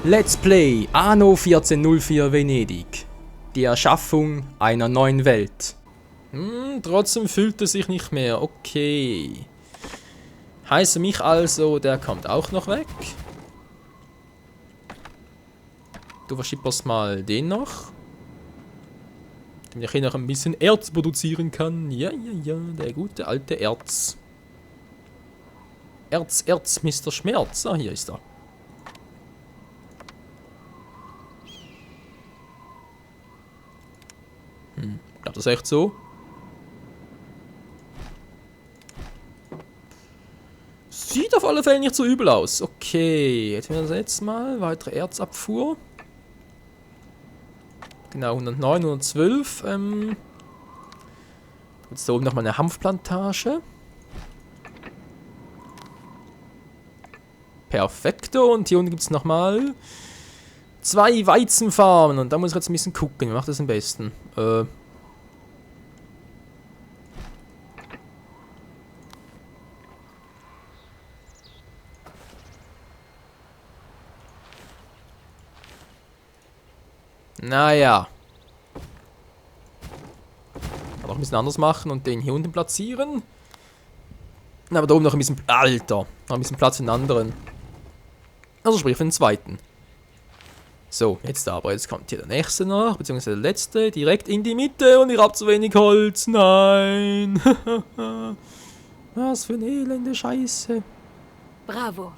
Let's Play Anno 1404 Venedig. Die Erschaffung einer neuen Welt. Trotzdem fühlt es sich nicht mehr. Okay. Heiße mich also, der kommt auch noch weg. Du verschipperst mal den noch. Damit ich hier noch ein bisschen Erz produzieren kann. Ja, der gute alte Erz. Erz, Mr. Schmerz. Ah, hier ist er. Bleibt das echt so? Sieht auf alle Fälle nicht so übel aus. Okay, jetzt werden wir jetzt mal weitere Erzabfuhr. Genau, 109, 112. Jetzt da oben nochmal eine Hanfplantage. Perfekto. Und hier unten gibt es nochmal 2 Weizenfarmen. Und da muss ich jetzt ein bisschen gucken. Wie macht das am besten? Naja. Kann auch ein bisschen anders machen und den hier unten platzieren. Aber da oben noch ein bisschen... Alter! Noch ein bisschen Platz für den anderen. Also sprich für den zweiten. So, jetzt aber. Jetzt kommt hier der nächste noch, beziehungsweise der letzte. Direkt in die Mitte und ihr habt zu wenig Holz. Nein! Was für eine elende Scheiße. Bravo.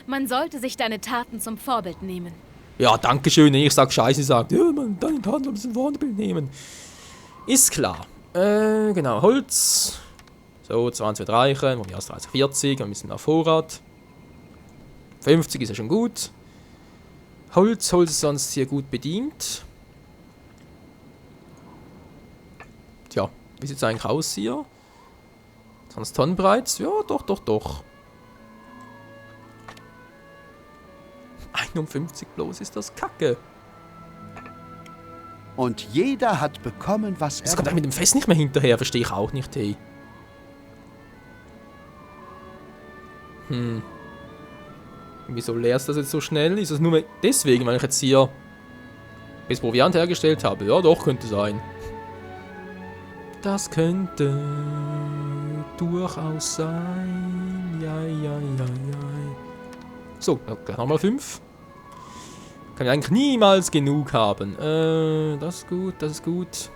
Man sollte sich deine Taten zum Vorbild nehmen. Ja, danke schön. Ich sag Scheiße, sagt, ja, man, deine Taten ein bisschen Vorbild nehmen. Ist klar. Genau, Holz. So, 20 wird reichen. Von mir aus 30, 40. Ein bisschen auf Vorrat. 50 ist ja schon gut. Holz ist sonst hier gut bedient. Tja, wie sieht es eigentlich aus hier? 20 Tonnen bereits? Ja, doch. 51 bloß ist das Kacke. Und jeder hat bekommen, was Das er... kommt mit dem Fest nicht mehr hinterher, verstehe ich auch nicht, hey. Wieso leerst du das jetzt so schnell? Ist das nur deswegen, weil ich jetzt hier das Proviant hergestellt habe? Ja, doch, könnte sein. Das könnte durchaus sein. Ja. So, gleich nochmal 5. Kann ich eigentlich niemals genug haben. Das ist gut.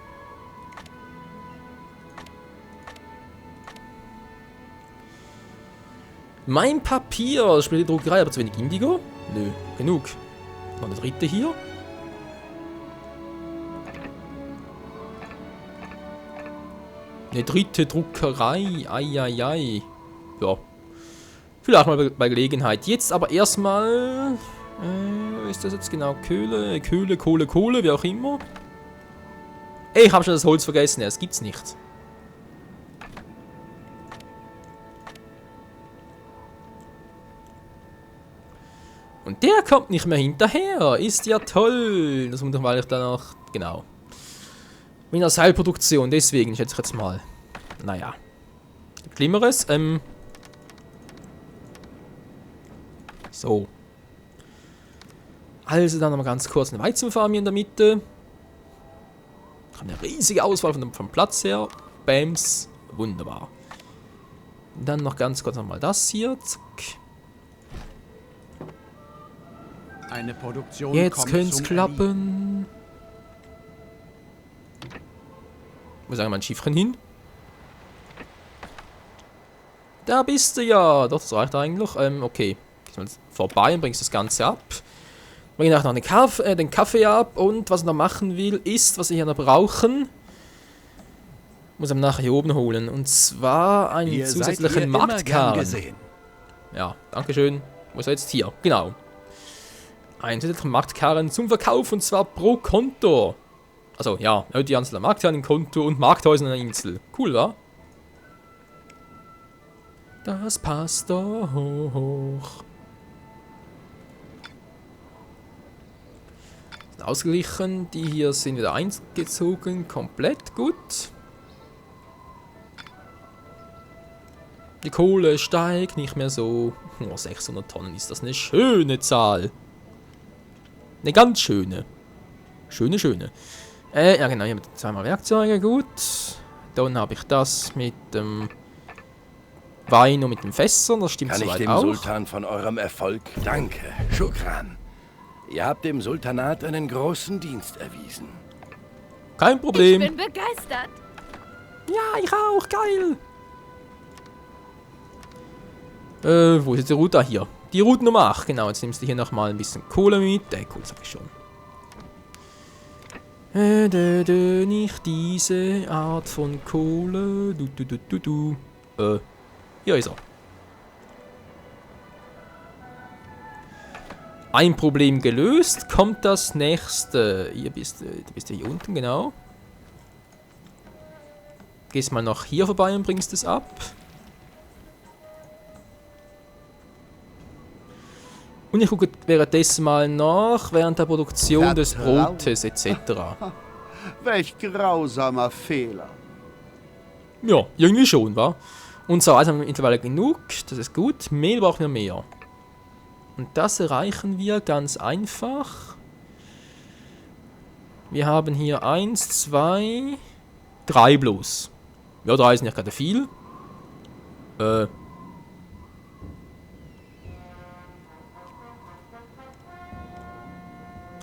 Mein Papier, spielt die Druckerei, aber zu wenig Indigo? Nö, genug. Noch eine dritte hier. Eine dritte Druckerei, ai. Ja. Vielleicht mal bei Gelegenheit. Jetzt aber erstmal... ist das jetzt genau Kohle, Kohle, wie auch immer. Ey, ich habe schon das Holz vergessen, das gibt's nicht. Und der kommt nicht mehr hinterher. Ist ja toll. Das muss weil ich danach... Genau. Mit einer Seilproduktion, deswegen schätze ich jetzt mal. Naja. Schlimmeres, So. Also dann nochmal ganz kurz eine Weizenfarm hier in der Mitte. Eine riesige Auswahl vom Platz her. Bams. Wunderbar. Und dann noch ganz kurz nochmal das hier. Zack. Eine Produktion Jetzt könnte es klappen. Wo ist eigentlich mein Schiffchen hin? Da bist du ja. Doch, das reicht eigentlich. Okay. Gehst mal vorbei und bringst das Ganze ab. Bringe nachher noch den Kaffee ab. Und was ich noch machen will, ist, was wir hier noch brauchen. Muss ich nachher hier oben holen. Und zwar einen zusätzlichen Marktkarren. Ja, dankeschön. Wo ist er jetzt? Hier, genau. Einen zusätzlichen Marktkarren zum Verkauf und zwar pro Konto. Also ja, die Anzahl der Marktkarren im Konto und Markthäuser in der Insel. Cool, wa? Das passt doch hoch. Ausgeglichen, die hier sind wieder eingezogen, komplett gut. Die Kohle steigt nicht mehr so. Oh, 600 Tonnen ist das eine schöne Zahl. Eine ganz schöne. Schöne. Ja genau, hier haben wir zweimal Werkzeuge, gut. Dann habe ich das mit dem Wein und mit den Fässern, das stimmt Kann ich soweit dem auch. Sultan von eurem Erfolg danke, Shukran. Ihr habt dem Sultanat einen großen Dienst erwiesen. Kein Ich Problem. bin begeistert. Ja, ich auch, geil. Wo ist jetzt die Route? Ah, hier. Die Route Nummer 8, genau. Jetzt nimmst du hier nochmal ein bisschen Kohle mit. Cool, sag ich schon. Nicht diese Art von Kohle. Hier ist er. Ein Problem gelöst. Kommt das nächste. Du bist hier unten, genau. Gehst mal noch hier vorbei und bringst es ab. Und ich gucke währenddessen mal nach, während der Produktion des Brotes etc. Welch grausamer Fehler. Ja, irgendwie schon, wa? Und so, also haben wir mittlerweile genug, das ist gut. Mehl brauchen wir mehr. Und das erreichen wir ganz einfach. Wir haben hier 1, 2, 3 bloß. Ja, 3 ist nicht gerade viel.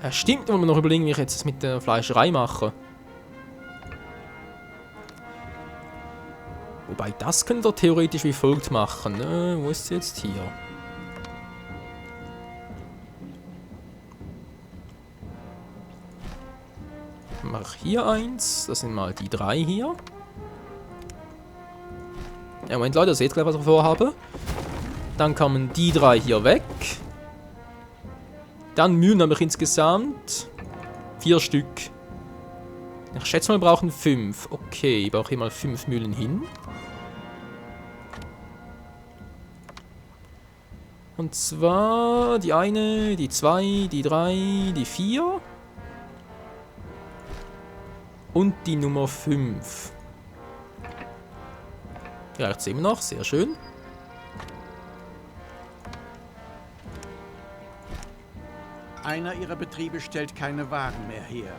Ja, stimmt, wenn wir noch überlegen, wie ich jetzt das mit der Fleischerei mache. Wobei, das können wir theoretisch wie folgt machen. Wo ist sie jetzt hier? Mache ich hier eins. Das sind mal die 3 hier. Ja, Moment, Leute, ihr seht gleich, was ich vorhabe. Dann kommen die 3 hier weg. Dann Mühlen habe ich insgesamt 4 Stück. Ich schätze mal, wir brauchen 5. Okay, ich brauche hier mal 5 Mühlen hin. Und zwar die eine, die 2, die 3, die 4. Und die Nummer 5. Ja, jetzt sehen wir noch. Sehr schön. Einer ihrer Betriebe stellt keine Waren mehr her.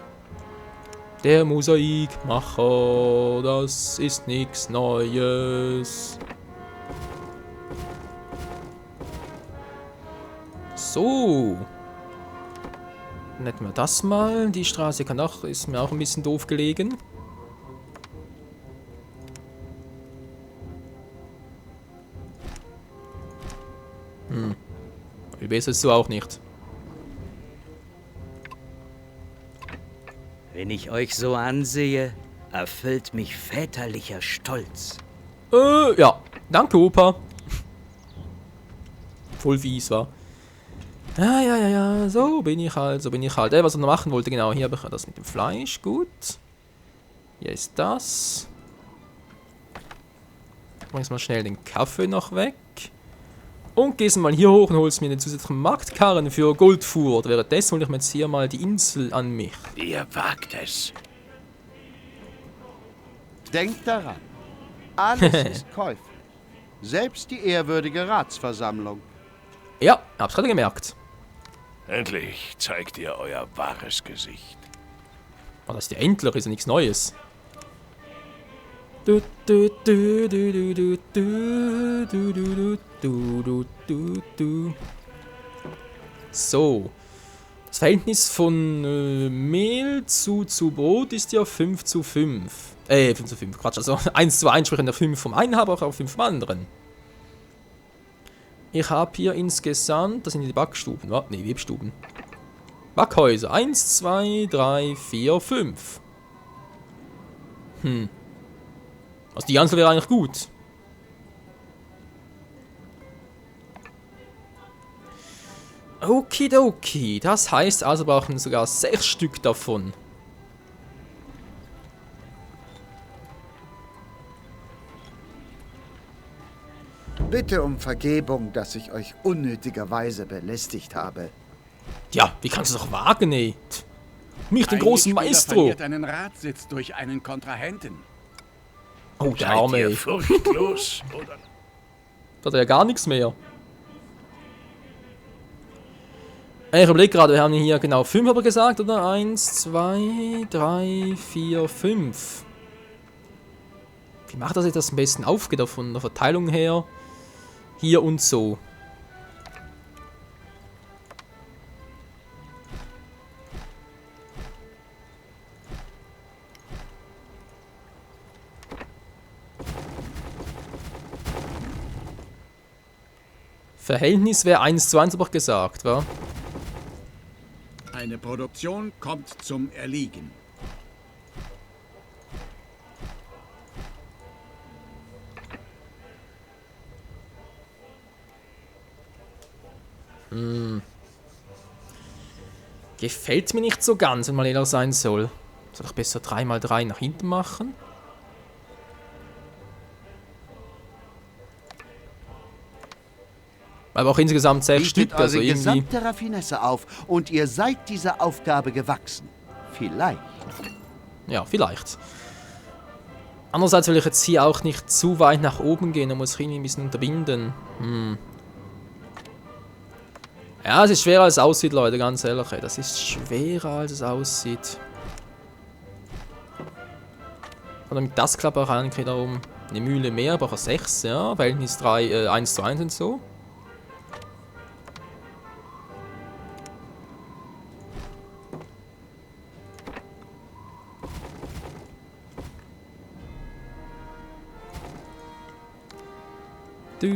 Der Mosaikmacher, das ist nichts Neues. So. Dann hätten wir das mal. Die Straße kann auch, ist mir auch ein bisschen doof gelegen. Viel besser ist so auch nicht. Wenn ich euch so ansehe, erfüllt mich väterlicher Stolz. Ja. Danke, Opa. Voll fies, war. Ja. So bin ich halt. Was ich noch machen wollte, genau. Hier habe ich das mit dem Fleisch. Gut. Hier ist das. Bring jetzt mal schnell den Kaffee noch weg. Und gehst mal hier hoch und holst mir den zusätzlichen Marktkarren für Goldfuhr. Und währenddessen hole ich mir jetzt hier mal die Insel an mich. Ihr wagt es. Denkt daran, alles ist käuflich. Selbst die ehrwürdige Ratsversammlung. Ja, hab's gerade gemerkt. Endlich zeigt ihr euer wahres Gesicht. Oh, das ist der Endler, ist ja nichts Neues. So. Das Verhältnis von Mehl zu Brot ist ja 5:5. 5:5, Quatsch. Also 1:1, sprich in der 5 vom einen habe, auch 5 vom anderen. Ich habe hier insgesamt, das sind die Backstuben, ne, Webstuben. Backhäuser. 1, 2, 3, 4, 5. Also die Anzahl wäre eigentlich gut. Okidoki. Das heißt also, wir brauchen sogar 6 Stück davon. Bitte um Vergebung, dass ich euch unnötigerweise belästigt habe. Ja, wie kannst du doch wagen, ey? Mich, den Ein großen Mitspieler Maestro. verliert einen Ratssitz durch einen Kontrahenten. Oh, der Seid Arme, ihr ey. furchtlos, oder? Da hat er ja gar nichts mehr. Ich überlege gerade, wir haben hier genau 5 aber gesagt, oder? 1, 2, 3, 4, 5. Wie macht das jetzt, dass es am besten aufgeht, auch von der Verteilung her? Hier und so. Verhältnis wäre 1:1 aber gesagt, wa? Eine Produktion kommt zum Erliegen. Gefällt mir nicht so ganz, wenn man ehrlich sein soll. Soll ich besser 3x3 nach hinten machen? Aber auch insgesamt 6 Stück, Bietet also eure irgendwie... gesamte Raffinesse auf und ihr seid dieser Aufgabe gewachsen. Vielleicht. Ja, vielleicht. Andererseits will ich jetzt hier auch nicht zu weit nach oben gehen, da muss ich irgendwie ein bisschen unterbinden. Ja, es ist schwerer als es aussieht, Leute, ganz ehrlich. Das ist schwerer als es aussieht. Und damit das klappt auch eigentlich darum eine Mühle mehr, aber auch 6, ja. Verhältnis 3, 1:1 und so. Du.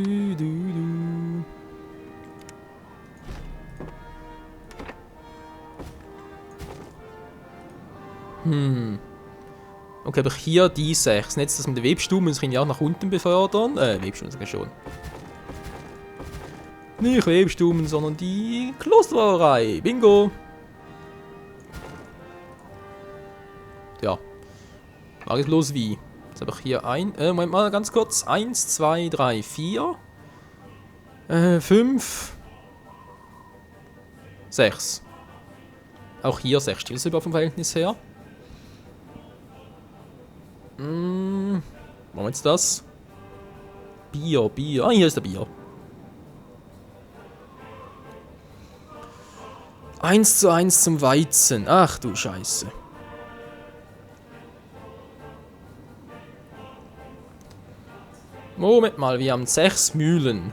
Okay, aber hier die 6. Jetzt das mit der Webstube muss ich ihn ja auch nach unten befördern. Webstuben sogar schon. Nicht Webstuben, sondern die Klosterbrauerei. Bingo! Ja. Mag ich bloß wie. Jetzt habe ich hier Moment mal ganz kurz. 1, 2, 3, 4. 5. 6. Auch hier 6 Stillsilber vom Verhältnis her. Wo ist das? Bier. Ah, hier ist der Bier. 1:1 zum Weizen. Ach du Scheiße. Moment mal, wir haben 6 Mühlen.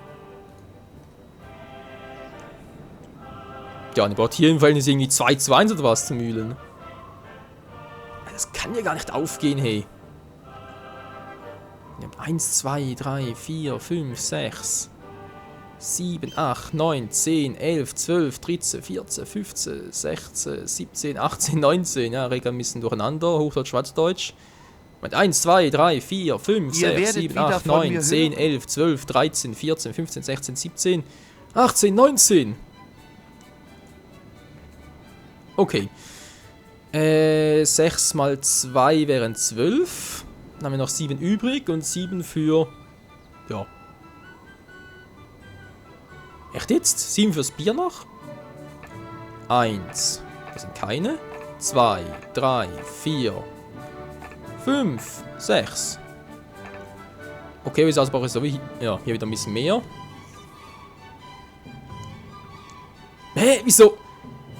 Ja, und ihr braucht hier im Verhältnis irgendwie 2:1 oder was zu Mühlen. Das kann ja gar nicht aufgehen, hey. Wir haben 1, 2, 3, 4, 5, 6, 7, 8, 9, 10, 11, 12, 13, 14, 15, 16, 17, 18, 19. Ja, Regeln ein bisschen durcheinander. Hochdeutsch, Schwarzdeutsch. Mit 1, 2, 3, 4, 5, 6, 7, 8, 9, 10, 11, 12, 13, 14, 15, 16, 17, 18, 19. Okay. 6 mal 2 wären 12. Dann haben wir noch 7 übrig und 7 für... Ja. Echt jetzt? 7 fürs Bier noch? 1. Das sind keine. 2, 3, 4, 5, 6. Okay, wie brauche ich so wie... Ja, hier wieder ein bisschen mehr. Hä? Wieso?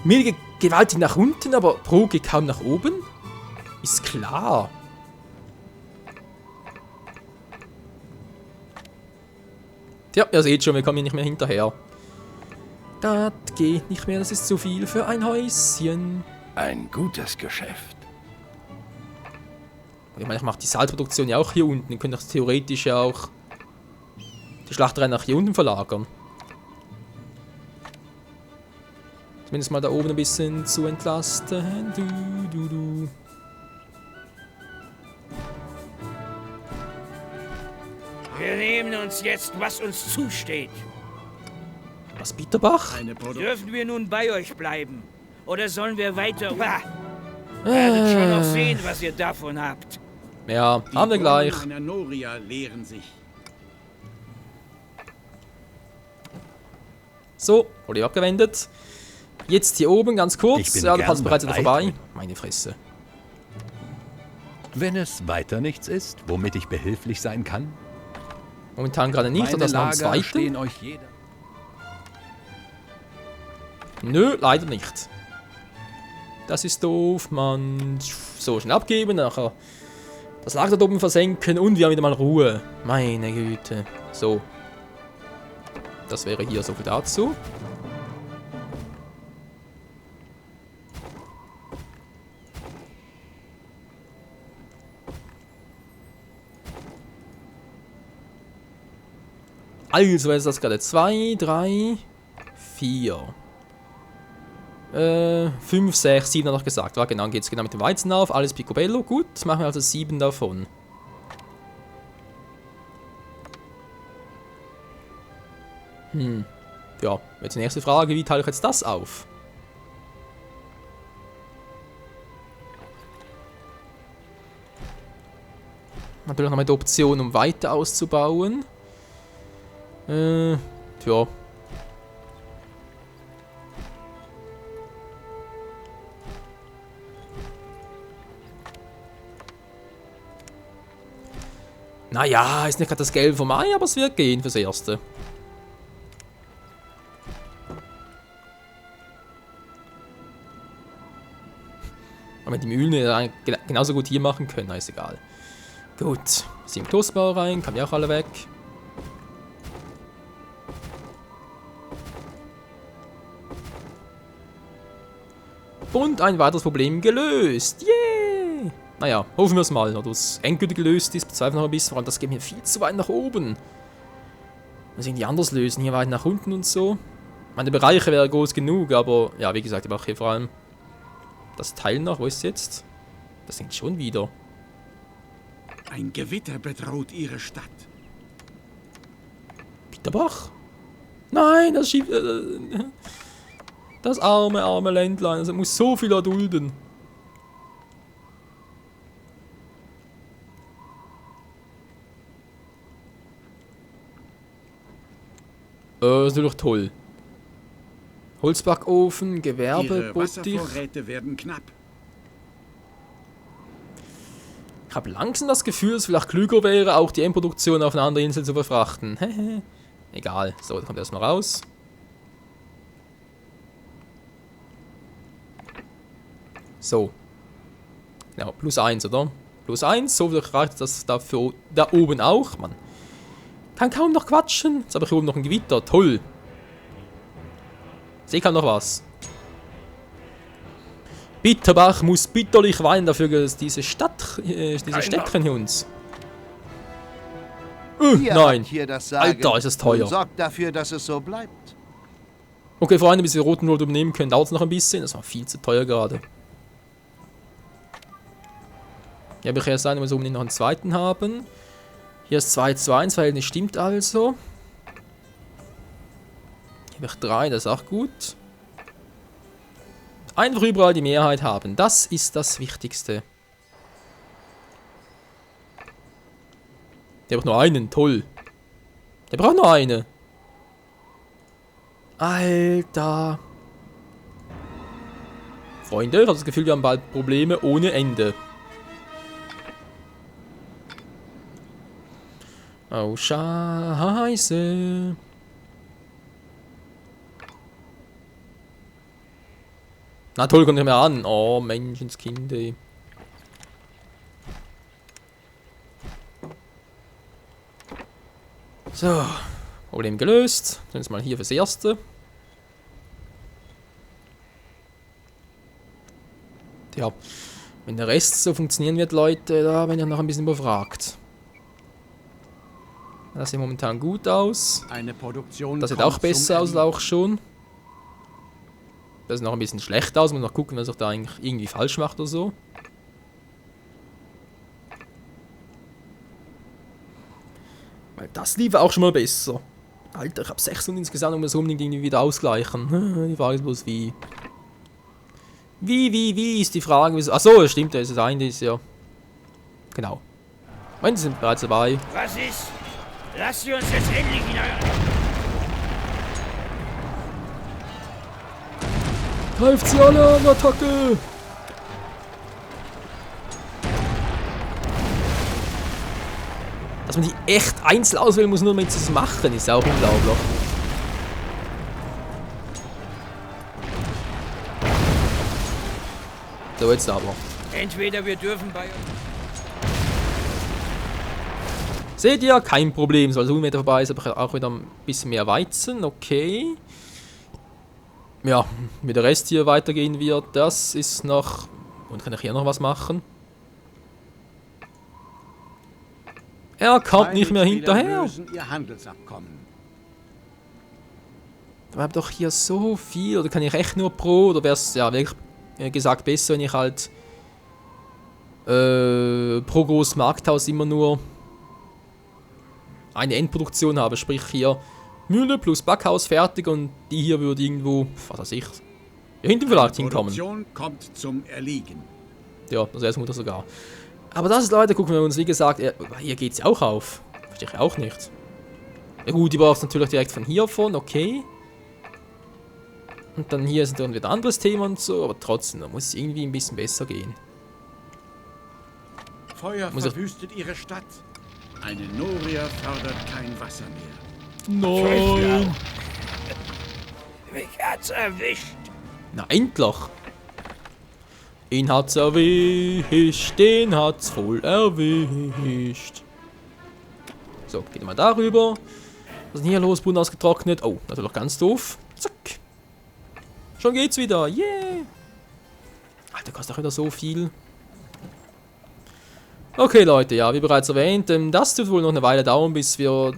Mir geht gewaltig nach unten, aber Pro geht kaum nach oben? Ist klar. Tja, ihr seht schon, wir kommen hier nicht mehr hinterher. Das geht nicht mehr, das ist zu viel für ein Häuschen. Ein gutes Geschäft. Ich meine, ich mache die Salzproduktion ja auch hier unten. Ihr könnt doch theoretisch ja auch die Schlachterei nach hier unten verlagern. Zumindest mal da oben ein bisschen zu entlasten. Du. Wir nehmen uns jetzt, was uns zusteht. Was, Bitterbach? Dürfen wir nun bei euch bleiben? Oder sollen wir weiter... Werdet schon noch sehen, was ihr davon habt. Ja, haben wir gleich. Die einer Noria leeren sich. So, wurde abgewendet. Jetzt hier oben, ganz kurz. Ich bin Ja, der gern Pass bereits wieder bereit. vorbei. Meine Fresse. Wenn es weiter nichts ist, womit ich behilflich sein kann, Momentan gerade nicht, meine und das noch ein Lager stehen zweiten. euch jeder. Nö, leider nicht. Das ist doof, man. So, schnell abgeben, nachher das Lager dort oben versenken und wir haben wieder mal Ruhe. Meine Güte. So. Das wäre hier so viel dazu. Also, ist das gerade 2, 3, 4. 5, 6, 7 hat noch gesagt. War genau, geht es genau mit dem Weizen auf. Alles picobello. Gut, jetzt machen wir also 7 davon. Ja, jetzt die nächste Frage. Wie teile ich jetzt das auf? Natürlich noch mal die Option, um weiter auszubauen. Tja. Naja, ist nicht gerade das Gelbe vom Ei, aber es wird gehen fürs Erste. Aber die Mühlen genauso gut hier machen können, ist egal. Gut, 7 Klosterbauer rein, kann ja auch alle weg. Und ein weiteres Problem gelöst. Yeah! Naja, hoffen wir es mal, dass es endgültig gelöst ist. Bezweifle noch ein bisschen, weil das geht mir viel zu weit nach oben. Muss irgendwie anders lösen, hier weit nach unten und so. Meine Bereiche wären groß genug, aber ja, wie gesagt, ich mache hier vor allem das Teil noch. Wo ist es jetzt? Das hängt schon wieder. Ein Gewitter bedroht ihre Stadt. Peterbach? Nein, das schiebt. Das arme Ländlein. Also muss so viel erdulden. Das ist natürlich toll. Holzbackofen, Gewerbe, Ihre Bottich. Wasservorräte werden knapp. Ich habe langsam das Gefühl, dass es vielleicht klüger wäre, auch die Endproduktion auf eine andere Insel zu verfrachten. Egal. So, das kommt erstmal raus. So. Genau, +1, oder? +1, so viel reicht das dafür da oben auch. Man kann kaum noch quatschen. Jetzt habe ich hier oben noch ein Gewitter. Toll. Sie kann noch was. Bitterbach muss bitterlich weinen dafür, dass diese Stecken hier uns. Ihr Nein. habt hier das Sagen. Alter, ist das teuer. Und sorgt dafür, dass es so bleibt. Okay, Freunde, bis wir roten Rot übernehmen können, dauert es noch ein bisschen. Das war viel zu teuer gerade. Hier habe ich erst einen, muss unbedingt noch einen zweiten haben. Hier ist 2:1, weil das stimmt also. Hier habe ich 3, das ist auch gut. Einfach überall die Mehrheit haben. Das ist das Wichtigste. Der braucht nur einen, toll. Der braucht nur eine. Alter. Freunde, ich habe das Gefühl, wir haben bald Probleme ohne Ende. Oh, Scheiße. Na toll, kommt nicht mehr an. Oh, Menschenskind, ey. So, Problem gelöst. Dann ist mal hier fürs Erste. Ja, wenn der Rest so funktionieren wird, Leute, da bin ich noch ein bisschen überfragt. Das sieht momentan gut aus. Eine Produktion Das sieht kommt auch besser zum aus, Ende. auch schon. Das sieht noch ein bisschen schlecht aus. Muss noch gucken, was ich da eigentlich irgendwie falsch macht oder so. Weil das lief auch schon mal besser. Alter, ich habe 600 insgesamt und muss unbedingt irgendwie wieder ausgleichen. Die Frage ist bloß wie. Wie ist die Frage? Achso, stimmt, das ist das eine, ist ja. Genau. Und sie sind bereits dabei. Was ist? Lasst sie uns jetzt endlich hinein. Greift sie alle an, Attacke! Dass man die echt einzeln auswählen muss, nur damit sie es machen, ist auch unglaublich. So, jetzt aber. Entweder wir dürfen bei... Seht ihr? Kein Problem. So, also 100 Meter vorbei ist aber auch wieder ein bisschen mehr Weizen. Okay. Ja, wie der Rest hier weitergehen wird, das ist noch... Und kann ich hier noch was machen? Er kommt nicht mehr hinterher. Ihr Handelsabkommen. Wir haben doch hier so viel. Oder kann ich echt nur pro? Oder wäre es ja wirklich gesagt besser, wenn ich halt pro großes Markthaus immer nur eine Endproduktion habe. Sprich hier Mühle plus Backhaus fertig und die hier würde irgendwo, was weiß ich, hier hinten vielleicht hinkommen. Die Produktion kommt zum Erliegen. Ja, das erste Mutter sogar. Aber das, Leute, gucken wir uns, wie gesagt, hier geht es ja auch auf. Verstehe ich auch nicht. Ja gut, die braucht natürlich direkt von hier von, okay. Und dann hier ist dann wieder ein anderes Thema und so, aber trotzdem, da muss es irgendwie ein bisschen besser gehen. Feuer verwüstet ihre Stadt. Eine Noria fördert kein Wasser mehr. Nein! Mich hat's erwischt. Na, endlich! Ihn hat's erwischt, den hat's voll erwischt. So, geht mal darüber. Was ist denn hier los? Boden ausgetrocknet. Oh, natürlich ganz doof. Zack. Schon geht's wieder. Yeah! Alter, kostet auch wieder so viel. Okay, Leute, ja, wie bereits erwähnt, das wird wohl noch eine Weile dauern, bis wir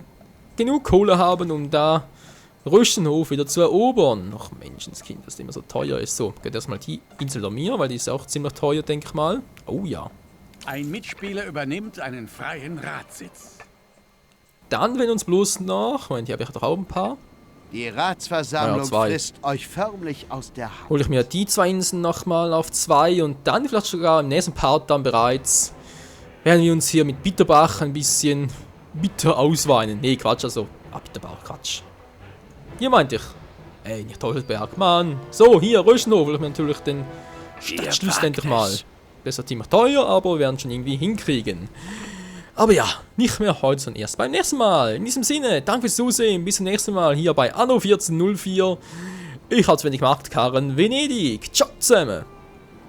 genug Kohle haben, um da Rüstenhof wieder zu erobern. Ach, Menschenskind, dass das immer so teuer ist. So, geht erstmal die Insel der Mir, weil die ist auch ziemlich teuer, denke ich mal. Oh ja. Ein Mitspieler übernimmt einen freien Ratssitz. Dann, wenn uns bloß noch... Moment, hier habe ich doch auch ein paar. Die Ratsversammlung Ja, zwei. frisst euch förmlich aus der Haut. Hole ich mir die 2 Inseln nochmal auf 2 und dann vielleicht sogar im nächsten Part dann bereits werden wir uns hier mit Bitterbach ein bisschen bitter ausweinen. Nee, Quatsch, also. Ah, Bitterbach, Quatsch. Hier meinte ich. Ey, nicht Teufelsberg, Mann. So, hier, Röschenhof, will ich mir natürlich den Stadtschluss endlich mal. Das ist ziemlich teuer, aber wir werden schon irgendwie hinkriegen. Aber ja, nicht mehr heute, sondern erst beim nächsten Mal. In diesem Sinne, danke fürs Zusehen. Bis zum nächsten Mal hier bei Anno 1404. Ich hab's wenig gemacht, Karen Venedig. Ciao zusammen.